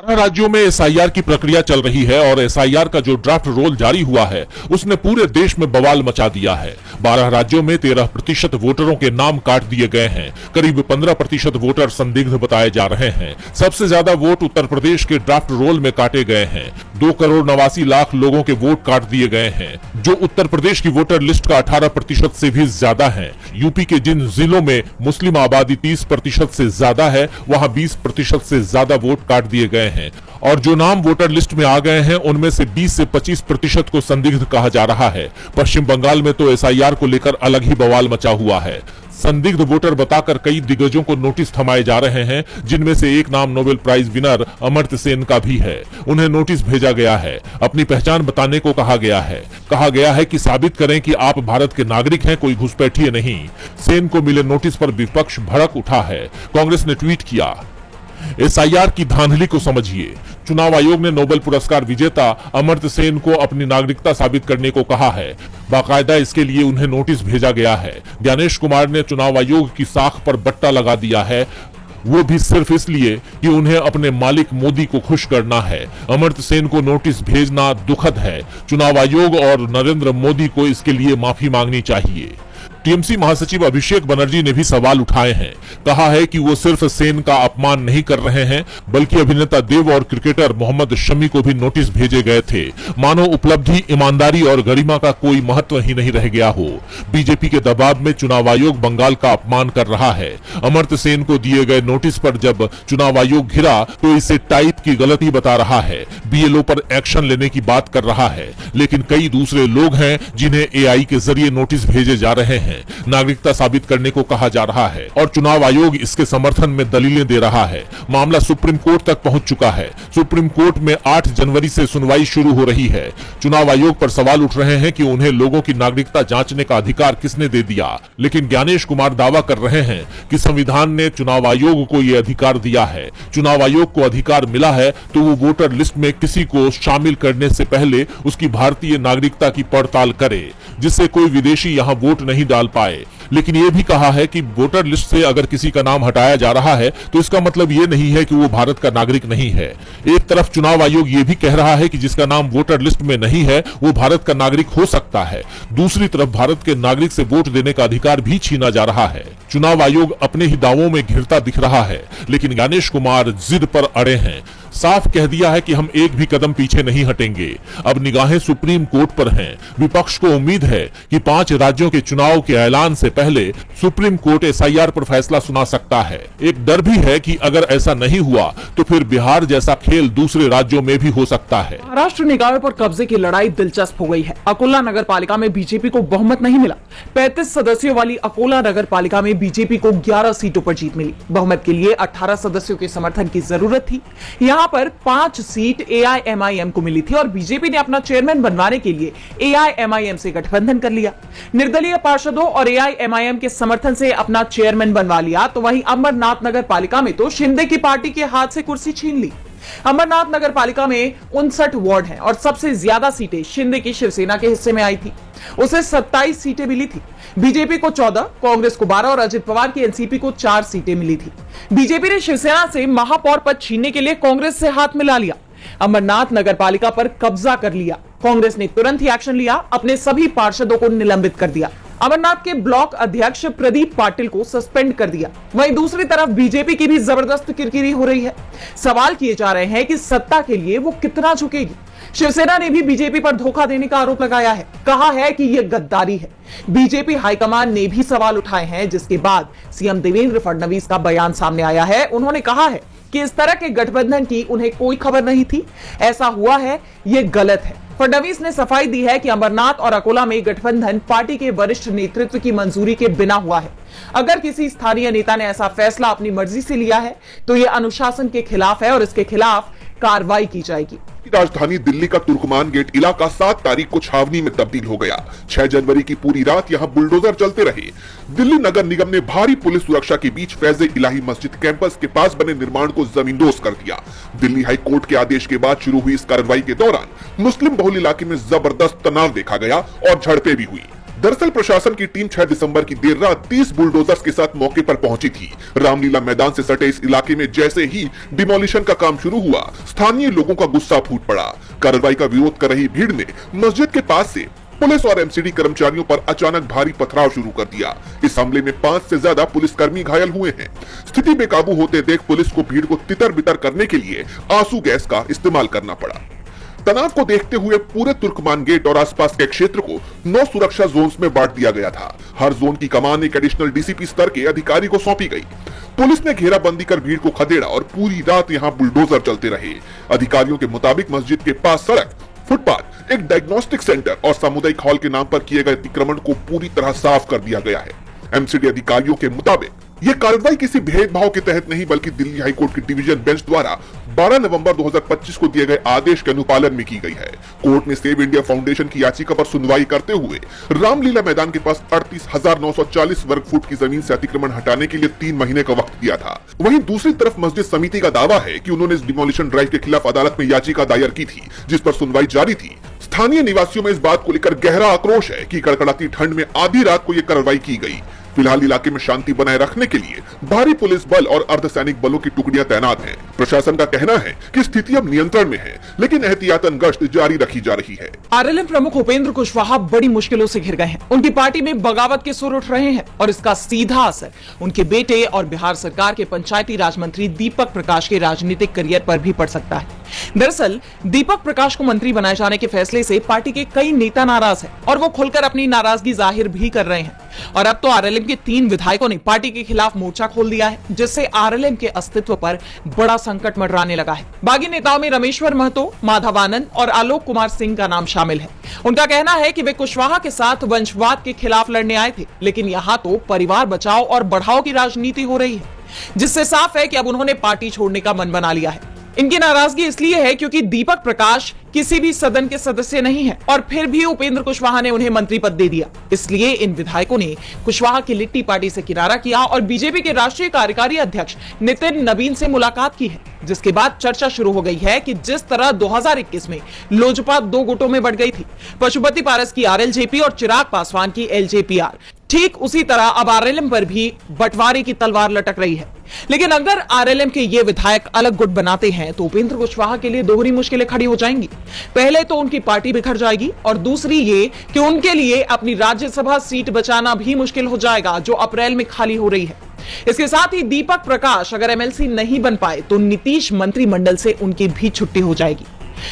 12 राज्यों में एसआईआर की प्रक्रिया चल रही है और एसआईआर का जो ड्राफ्ट रोल जारी हुआ है उसने पूरे देश में बवाल मचा दिया है। 12 राज्यों में 13% वोटरों के नाम काट दिए गए हैं। करीब 15% वोटर संदिग्ध बताए जा रहे हैं। सबसे ज्यादा वोट उत्तर प्रदेश के ड्राफ्ट रोल में काटे गए हैं। 2,89,00,000 लोगों के वोट काट दिए गए हैं, जो उत्तर प्रदेश की वोटर लिस्ट का 18% से भी ज्यादा है। यूपी के जिन जिलों में मुस्लिम आबादी 30% से ज्यादा है, वहां 20% से ज्यादा वोट काट दिए गए हैं और जो नाम वोटर लिस्ट में आ गए हैं उनमें से 20 से 25% को संदिग्ध कहा जा रहा है। पश्चिम बंगाल में तो एसआईआर को लेकर अलग ही बवाल मचा हुआ है। संदिग्ध वोटर बताकर कई दिग्गजों को नोटिस थमाए जा रहे हैं, जिनमें से एक नाम Nobel prize winner Amartya Sen का भी है। उन्हें नोटिस भेजा गया है, अपनी पहचान बताने को कहा गया है कि साबित करें कि आप भारत के नागरिक हैं, कोई घुसपैठिए नहीं। सेन को मिले नोटिस पर विपक्ष भड़क उठा है। कांग्रेस ने ट्वीट किया, एसआईआर की धांधली को समझिए। चुनाव आयोग ने नोबेल पुरस्कार विजेता अमर्त्य सेन को अपनी नागरिकता साबित करने को कहा है। बाकायदा इसके लिए उन्हें नोटिस भेजा गया है। ज्ञानेश कुमार ने चुनाव आयोग की साख पर बट्टा लगा दिया है, वो भी सिर्फ इसलिए कि उन्हें अपने मालिक मोदी को खुश करना है। अमर्त्य सेन को नोटिस भेजना दुखद है। चुनाव आयोग और नरेंद्र मोदी को इसके लिए माफी मांगनी चाहिए। टीएमसी महासचिव अभिषेक बनर्जी ने भी सवाल उठाए हैं। कहा है कि वो सिर्फ सेन का अपमान नहीं कर रहे हैं, बल्कि अभिनेता देव और क्रिकेटर मोहम्मद शमी को भी नोटिस भेजे गए थे, मानो उपलब्धि, ईमानदारी और गरिमा का कोई महत्व ही नहीं रह गया हो। बीजेपी के दबाव में चुनाव आयोग बंगाल का अपमान कर रहा है। अमर्त्य सेन को दिए गए नोटिस पर जब चुनाव आयोग घिरा तो इसे टाइप की गलती बता रहा है, बीएलओ पर एक्शन लेने की बात कर रहा है। लेकिन कई दूसरे लोग हैं जिन्हें एआई के जरिए नोटिस भेजे जा रहे हैं, नागरिकता साबित करने को कहा जा रहा है और चुनाव आयोग इसके समर्थन में दलीलें दे रहा है। मामला सुप्रीम कोर्ट तक पहुंच चुका है। सुप्रीम कोर्ट में 8 जनवरी से सुनवाई शुरू हो रही है। चुनाव आयोग पर सवाल उठ रहे हैं कि उन्हें लोगों की नागरिकता जांचने का अधिकार किसने दे दिया, लेकिन ज्ञानेश कुमार दावा कर रहे हैं कि संविधान ने चुनाव आयोग को यह अधिकार दिया है। चुनाव आयोग को अधिकार मिला है तो वो वोटर लिस्ट में किसी को शामिल करने से पहले उसकी भारतीय नागरिकता की पड़ताल करे, जिससे कोई विदेशी यहाँ वोट नहीं डाल पाए। लेकिन यह भी कहा है कि वोटर लिस्ट से अगर किसी का नाम हटाया जा रहा है तो इसका मतलब ये नहीं है कि वो भारत का नागरिक नहीं है। एक तरफ चुनाव आयोग ये भी कह रहा है कि जिसका नाम वोटर लिस्ट में नहीं है वो भारत का नागरिक हो सकता है। दूसरी तरफ भारत के नागरिक से वोट देने का अधिकार भी छीना जा रहा है। चुनाव आयोग अपने ही दावों में घिरता दिख रहा है, लेकिन ज्ञानेश कुमार जिद पर अड़े हैं। साफ कह दिया है कि हम एक भी कदम पीछे नहीं हटेंगे। अब निगाहें सुप्रीम कोर्ट पर हैं। विपक्ष को उम्मीद है कि 5 राज्यों के चुनाव के ऐलान से पहले सुप्रीम कोर्ट एसआईआर पर फैसला सुना सकता है। एक डर भी है कि अगर ऐसा नहीं हुआ तो फिर बिहार जैसा खेल दूसरे राज्यों में भी हो सकता है। महाराष्ट्र निकायों पर कब्जे की लड़ाई दिलचस्प हो गई है। अकोला नगर पालिका में बीजेपी को बहुमत नहीं मिला। 35 सदस्यों वाली अकोला नगर पालिका में बीजेपी को 11 सीटों पर जीत मिली। बहुमत के लिए 18 सदस्यों के समर्थन की जरूरत थी। यहाँ पर 5 सीट एआईएमआईएम को मिली थी और बीजेपी ने अपना चेयरमैन बनवाने के लिए एआईएमआईएम से गठबंधन कर लिया। निर्दलीय पार्षदों और एआईएमआईएम के समर्थन से अपना चेयरमैन बनवा लिया। तो वहीं अमरनाथ नगर पालिका में तो शिंदे की पार्टी के हाथ से कुर्सी छीन ली। अमरनाथ नगर पालिका में 59 वार्ड हैं और सबसे ज्यादा सीटें शिंदे की शिवसेना के हिस्से में आई थी। उसे 27 सीटें मिली थी। बीजेपी को 14, कांग्रेस को 12 और अजित पवार की एनसीपी को 4 सीटें मिली थी। बीजेपी ने शिवसेना से महापौर पद छीनने के लिए कांग्रेस से हाथ मिला लिया। अमरनाथ नगर पालिका पर कब्जा कर लिया। कांग्रेस ने तुरंत ही एक्शन लिया, अपने सभी पार्षदों को निलंबित कर दिया। अमरनाथ के ब्लॉक अध्यक्ष प्रदीप पाटिल को सस्पेंड कर दिया। वहीं दूसरी तरफ बीजेपी की भी जबरदस्त किरकिरी हो रही है। सवाल किए जा रहे हैं कि सत्ता के लिए वो कितना झुकेगी। शिवसेना ने भी बीजेपी पर धोखा देने का आरोप लगाया है, कहा है कि यह गद्दारी है। बीजेपी हाईकमान ने भी सवाल उठाए हैं, जिसके बाद सीएम देवेंद्र फडणवीस का बयान सामने आया है। उन्होंने कहा है कि इस तरह के गठबंधन की उन्हें कोई खबर नहीं थी, ऐसा हुआ है, यह गलत है। फडणवीस ने सफाई दी है कि अमरनाथ और अकोला में गठबंधन पार्टी के वरिष्ठ नेतृत्व की मंजूरी के बिना हुआ है। अगर किसी स्थानीय नेता ने ऐसा फैसला अपनी मर्जी से लिया है तो यह अनुशासन के खिलाफ है और इसके खिलाफ कार्रवाई की जाएगी। राजधानी दिल्ली का तुर्कमान गेट इलाका 7 तारीख को छावनी में तब्दील हो गया। 6 जनवरी की पूरी रात यहां बुलडोजर चलते रहे। दिल्ली नगर निगम ने भारी पुलिस सुरक्षा के बीच फैज़ इलाही मस्जिद कैंपस के पास बने निर्माण को जमींदोज कर दिया। दिल्ली हाई कोर्ट के आदेश के बाद शुरू हुई इस कार्रवाई के दौरान मुस्लिम बहुल इलाके में जबरदस्त तनाव देखा गया और झड़पें भी हुई। दरअसल प्रशासन की टीम 6 दिसंबर की देर रात 30 बुलडोजर्स के साथ मौके पर पहुंची थी। रामलीला मैदान से सटे इस इलाके में जैसे ही डिमोलिशन का काम शुरू हुआ, स्थानीय लोगों का गुस्सा फूट पड़ा। कार्रवाई का विरोध कर रही भीड़ ने मस्जिद के पास से पुलिस और एमसीडी कर्मचारियों पर अचानक भारी पथराव शुरू कर दिया। इस हमले में 5 से ज्यादा पुलिसकर्मी घायल हुए हैं। स्थिति बेकाबू होते देख पुलिस को भीड़ को तितर बितर करने के लिए आंसू गैस का इस्तेमाल करना पड़ा। तनाव को देखते हुए पूरे तुर्कमान गेट और आसपास के क्षेत्र को 9 सुरक्षा जोन्स में बांट दिया गया था। हर जोन की कमान एक एडिशनल डीसीपी स्तर के अधिकारी को सौंपी गई। पुलिस ने घेराबंदी कर भीड़ को खदेड़ा और पूरी रात यहां बुलडोजर चलते रहे। अधिकारियों के मुताबिक मस्जिद के पास सड़क, फुटपाथ, एक डायग्नोस्टिक सेंटर और सामुदायिक हॉल के नाम पर किए गए अतिक्रमण को पूरी तरह साफ कर दिया गया है। एमसीडी अधिकारियों के मुताबिक ये कार्रवाई किसी भेदभाव के तहत नहीं बल्कि दिल्ली हाईकोर्ट की डिवीजन बेंच द्वारा 12 नवंबर 2025 को दिए गए आदेश के अनुपालन में की गई है। कोर्ट ने सेव इंडिया फाउंडेशन की याचिका पर सुनवाई करते हुए रामलीला मैदान के पास 38,940 वर्ग फुट की जमीन से अतिक्रमण हटाने के लिए 3 महीने का वक्त दिया था। वहीं दूसरी तरफ मस्जिद समिति का दावा है कि उन्होंने इस डिमोलिशन ड्राइव के खिलाफ अदालत में याचिका दायर की थी, जिस पर सुनवाई जारी थी। स्थानीय निवासियों में इस बात को लेकर गहरा आक्रोश है कि कड़कड़ाती ठंड में आधी रात को यह कार्रवाई की गई। फिलहाल इलाके में शांति बनाए रखने के लिए भारी पुलिस बल और अर्धसैनिक बलों की टुकड़ियां तैनात हैं। प्रशासन का कहना है कि स्थिति अब नियंत्रण में है, लेकिन एहतियातन गश्त जारी रखी जा रही है। आरएलएम प्रमुख उपेंद्र कुशवाहा बड़ी मुश्किलों से घिर गए हैं। उनकी पार्टी में बगावत के सुर उठ रहे हैं और इसका सीधा असर उनके बेटे और बिहार सरकार के पंचायती राज मंत्री दीपक प्रकाश के राजनीतिक करियर पर भी पड़ सकता है। दरअसल दीपक प्रकाश को मंत्री बनाए जाने के फैसले से पार्टी के कई नेता नाराज हैं और वो खुलकर अपनी नाराजगी जाहिर भी कर रहे हैं। और अब तो आरएलएम के 3 विधायकों ने पार्टी के खिलाफ मोर्चा खोल दिया है, जिससे आरएलएम के अस्तित्व पर बड़ा संकट मंडराने लगा है। बागी नेताओं में रमेश्वर महतो, माधव आनंद और आलोक कुमार सिंह का नाम शामिल है। उनका कहना है कि वे कुशवाहा के साथ वंशवाद के खिलाफ लड़ने आए थे, लेकिन यहाँ तो परिवार बचाओ और बढ़ाओ की राजनीति हो रही है, जिससे साफ है कि अब उन्होंने पार्टी छोड़ने का मन बना लिया है। इनकी नाराजगी इसलिए है क्योंकि दीपक प्रकाश किसी भी सदन के सदस्य नहीं है और फिर भी उपेंद्र कुशवाहा ने उन्हें मंत्री पद दे दिया। इसलिए इन विधायकों ने कुशवाहा की लिट्टी पार्टी से किनारा किया और बीजेपी के राष्ट्रीय कार्यकारी अध्यक्ष नितिन नवीन से मुलाकात की है, जिसके बाद चर्चा शुरू हो गई है कि जिस तरह 2021 में लोजपा 2 गुटों में बढ़ गई थी, पशुपति पारस की आरएलजेपी और चिराग पासवान की एलजेपीआर, ठीक उसी तरह अब आरएलएम पर भी बंटवारे की तलवार लटक रही है। लेकिन अगर आरएलएम के ये विधायक अलग गुट बनाते हैं तो उपेंद्र कुशवाहा के लिए दोहरी मुश्किलें खड़ी हो जाएंगी। पहले तो उनकी पार्टी बिखर जाएगी और दूसरी ये कि उनके लिए अपनी राज्यसभा सीट बचाना भी मुश्किल हो जाएगा, जो अप्रैल में खाली हो रही है। इसके साथ ही दीपक प्रकाश अगर एमएलसी नहीं बन पाए तो नीतीश मंत्रिमंडल से उनकी भी छुट्टी हो जाएगी।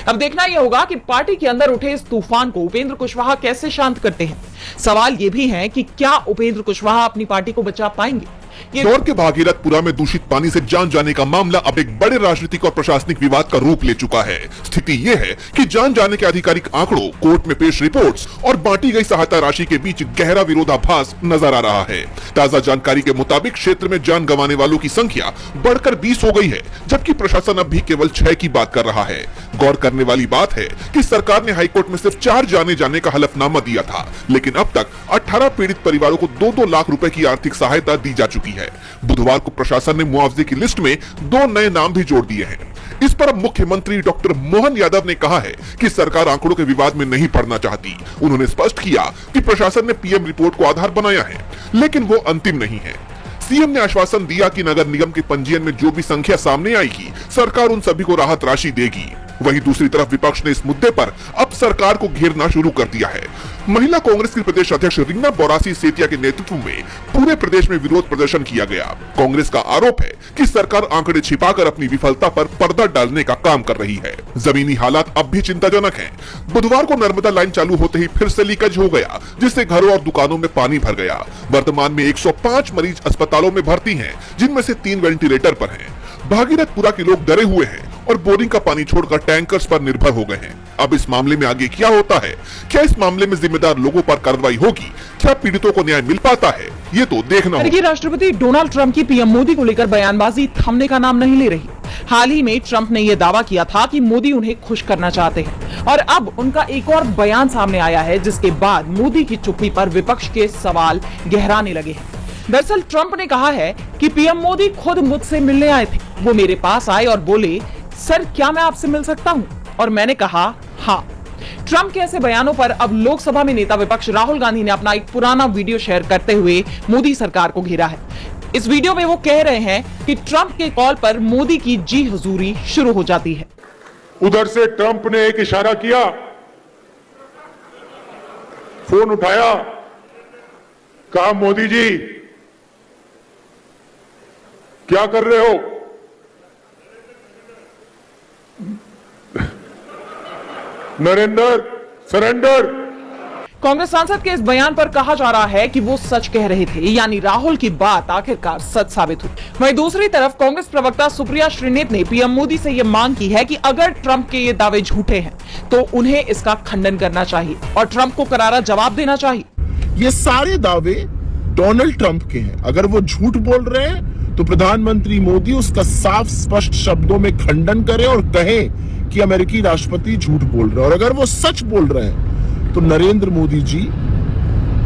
अब देखना यह होगा कि पार्टी के अंदर उठे इस तूफान को उपेंद्र कुशवाहा कैसे शांत करते हैं। सवाल यह भी है कि क्या उपेंद्र कुशवाहा अपनी पार्टी को बचा पाएंगे। इंदौर के भागीरथपुरा में दूषित पानी से जान जाने का मामला अब एक बड़े राजनीतिक और प्रशासनिक विवाद का रूप ले चुका है। स्थिति ये है कि जान जाने के आधिकारिक आंकड़ों, कोर्ट में पेश रिपोर्ट्स और बांटी गई सहायता राशि के बीच गहरा विरोधाभास नजर आ रहा है। ताजा जानकारी के मुताबिक क्षेत्र में जान गंवाने वालों की संख्या बढ़कर 20 हो गई है, जबकि प्रशासन अब भी केवल 6 की बात कर रहा है। गौर करने वाली बात है कि सरकार ने हाईकोर्ट में सिर्फ 4 जाने जाने का हलफनामा दिया था, लेकिन अब तक 18 पीड़ित परिवारों को 2-2 लाख रुपए की आर्थिक सहायता दी जा चुकी है। बुधवार को प्रशासन ने मुआवजे की लिस्ट में 2 नए नाम भी जोड़ दिए हैं। इस पर अब मुख्यमंत्री डॉक्टर मोहन यादव ने कहा है कि सरकार आंकड़ों के विवाद में नहीं पड़ना चाहती। उन्होंने स्पष्ट किया कि प्रशासन ने पीएम रिपोर्ट को आधार बनाया है, लेकिन वो अंतिम नहीं है। सीएम ने आश्वासन दिया कि नगर निगम के पंजीयन में जो भी संख्या सामने आएगी, सरकार उन सभी को राहत राशि देगी। वहीं दूसरी तरफ विपक्ष ने इस मुद्दे पर अब सरकार को घेरना शुरू कर दिया है। महिला कांग्रेस की प्रदेश अध्यक्ष रीना बोरासी सेतिया के नेतृत्व में पूरे प्रदेश में विरोध प्रदर्शन किया गया। कांग्रेस का आरोप है कि सरकार आंकड़े छिपाकर अपनी विफलता पर पर्दा डालने का काम कर रही है। जमीनी हालात अब भी चिंताजनक हैं। बुधवार को नर्मदा लाइन चालू होते ही फिर से लीकेज हो गया, जिससे घरों और दुकानों में पानी भर गया। वर्तमान में 105 मरीज अस्पतालों में भर्ती हैं, जिनमें से 3 वेंटिलेटर पर हैं। भागीरथपुरा के लोग डरे हुए हैं और बोरिंग का पानी छोड़कर टैंकर्स पर निर्भर हो गए हैं। अब इस मामले में आगे क्या होता है? क्या इस मामले में जिम्मेदार लोगों पर कार्रवाई होगी? क्या पीड़ितों को न्याय मिल पाता है? ये तो देखना होगा। राष्ट्रपति डोनाल्ड ट्रंप की पीएम मोदी को लेकर बयानबाजी थमने का नाम नहीं ले रही। हाल ही में ट्रंप ने यह दावा किया था कि मोदी उन्हें खुश करना चाहते हैं और अब उनका एक और बयान सामने आया है, जिसके बाद मोदी की चुप्पी पर विपक्ष के सवाल गहराने लगे हैं। दरअसल ट्रंप ने कहा है कि पीएम मोदी खुद मुझसे मिलने आए थे। वो मेरे पास आए और बोले, सर क्या मैं आपसे मिल सकता हूँ? और मैंने कहा हाँ। ट्रंप के ऐसे बयानों पर अब लोकसभा में नेता विपक्ष राहुल गांधी ने अपना एक पुराना वीडियो शेयर करते हुए मोदी सरकार को घेरा है। इस वीडियो में वो कह रहे हैं कि ट्रंप के कॉल पर मोदी की जी हुजूरी शुरू हो जाती है। उधर से ट्रंप ने एक इशारा किया, फोन उठाया, कहा मोदी जी क्या कर रहे हो? नरेंद्र सरेंडर। कांग्रेस सांसद के इस बयान पर कहा जा रहा है कि वो सच कह रहे थे, यानी राहुल की बात आखिरकार सच साबित हुई। वहीं दूसरी तरफ कांग्रेस प्रवक्ता सुप्रिया श्रीनेत ने पीएम मोदी से ये मांग की है कि अगर ट्रंप के ये दावे झूठे हैं तो उन्हें इसका खंडन करना चाहिए और ट्रंप को करारा जवाब देना चाहिए। ये सारे दावे डोनाल्ड ट्रंप के हैं। अगर वो झूठ बोल रहे हैं तो प्रधानमंत्री मोदी उसका साफ स्पष्ट शब्दों में खंडन करें और कहें कि अमेरिकी राष्ट्रपति झूठ बोल रहे हैं। और अगर वो सच बोल रहे हैं तो नरेंद्र मोदी जी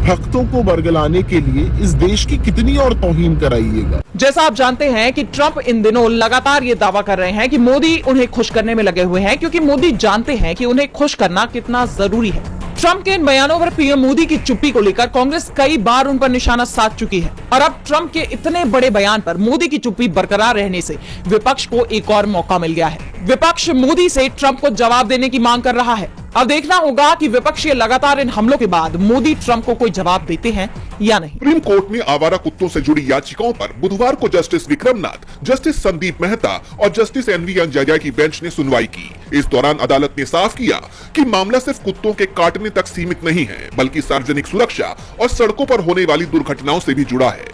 भक्तों को बरगलाने के लिए इस देश की कितनी और तौहीन कराइएगा। जैसा आप जानते हैं कि ट्रंप इन दिनों लगातार ये दावा कर रहे हैं कि मोदी उन्हें खुश करने में लगे हुए हैं, क्योंकि मोदी जानते हैं कि उन्हें खुश करना कितना जरूरी है। ट्रंप के इन बयानों पर पीएम मोदी की चुप्पी को लेकर कांग्रेस कई बार उन पर निशाना साध चुकी है और अब ट्रंप के इतने बड़े बयान पर मोदी की चुप्पी बरकरार रहने से विपक्ष को एक और मौका मिल गया है। विपक्ष मोदी से ट्रंप को जवाब देने की मांग कर रहा है। अब देखना होगा कि विपक्ष के लगातार इन हमलों के बाद मोदी ट्रंप को कोई जवाब देते हैं या नहीं। सुप्रीम कोर्ट में आवारा कुत्तों से जुड़ी याचिकाओं पर बुधवार को जस्टिस विक्रमनाथ, जस्टिस संदीप मेहता और जस्टिस एनवी अंजारिया की बेंच ने सुनवाई की। इस दौरान अदालत ने साफ किया कि मामला सिर्फ कुत्तों के काटने तक सीमित नहीं है, बल्कि सार्वजनिक सुरक्षा और सड़कों पर होने वाली दुर्घटनाओं से भी जुड़ा है।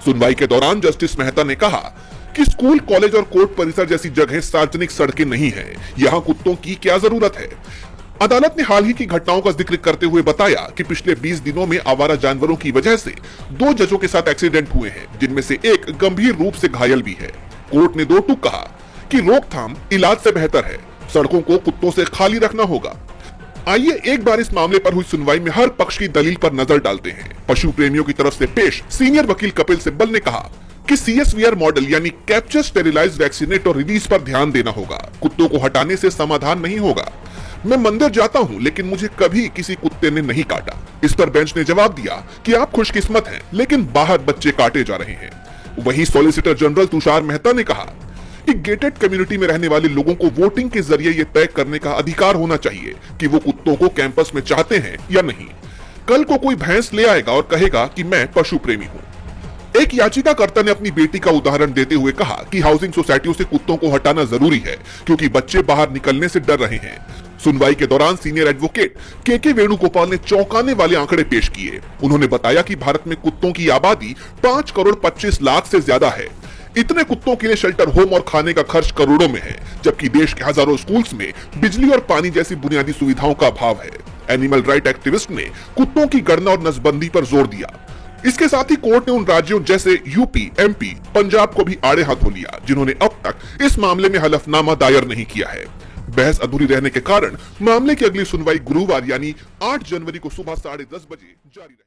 सुनवाई के दौरान जस्टिस मेहता ने कहा कि स्कूल, कॉलेज और कोर्ट परिसर जैसी जगह सार्वजनिक सड़कें नहीं है, यहाँ कुत्तों की क्या जरूरत है। अदालत ने हाल ही की घटनाओं का जिक्र करते हुए बताया कि पिछले 20 दिनों में आवारा जानवरों की वजह से 2 जजों के साथ एक्सीडेंट हुए हैं, जिनमें से एक गंभीर रूप से घायल भी है। कोर्ट ने 2 टूक कहा कि रोकथाम इलाज से बेहतर है, सड़कों को कुत्तों से खाली रखना होगा। आइए एक बार इस मामले पर हुई सुनवाई में हर पक्ष की दलील पर नजर डालते हैं। पशु प्रेमियों की तरफ से पेश सीनियर वकील कपिल सिब्बल ने कहा कि CSVR मॉडल यानी कैप्चर, स्टेरिलाइज, वैक्सीनेट और रिलीज पर ध्यान देना होगा। कुत्तों को हटाने से समाधान नहीं होगा। मैं मंदिर जाता हूं, लेकिन मुझे कभी किसी कुत्ते ने नहीं काटा। इस पर बेंच ने जवाब दिया कि आप खुशकिस्मत हैं, लेकिन बाहर बच्चे काटे जा रहे हैं। वहीं सॉलिसिटर जनरल तुषार मेहता ने कहा कि गेटेड कम्युनिटी में रहने वाले लोगों को वोटिंग के जरिए यह तय करने का अधिकार होना चाहिए कि वो कुत्तों को कैंपस में चाहते हैं या नहीं। कल को कोई भैंस ले आएगा और कहेगा कि मैं पशु प्रेमी हूँ। एक याचिकाकर्ता ने अपनी बेटी का उदाहरण देते हुए कहा कि हाउसिंग सोसाइटियों से कुत्तों को हटाना जरूरी है, क्योंकि बच्चे बाहर निकलने से डर रहे हैं। सुनवाई के दौरान सीनियर एडवोकेट के वेणुगोपाल ने चौंकाने वाले आंकड़े पेश किए। उन्होंने बताया कि भारत में कुत्तों की आबादी 5 करोड़ 25 लाख से ज्यादा है। इतने कुत्तों के लिए शेल्टर होम और खाने का खर्च करोड़ों में है, जबकि देश के हजारों स्कूल्स में बिजली और पानी जैसी बुनियादी सुविधाओं का अभाव है। एनिमल राइट एक्टिविस्ट ने कुत्तों की गणना और नसबंदी पर जोर दिया। इसके साथ ही कोर्ट ने उन राज्यों जैसे यूपी, MP, पंजाब को भी आड़े हाथों लिया, जिन्होंने अब तक इस मामले में हलफनामा दायर नहीं किया है। बहस अधूरी रहने के कारण मामले की अगली सुनवाई गुरुवार यानी 8 जनवरी को सुबह 10:30 बजे जारी रहेगी।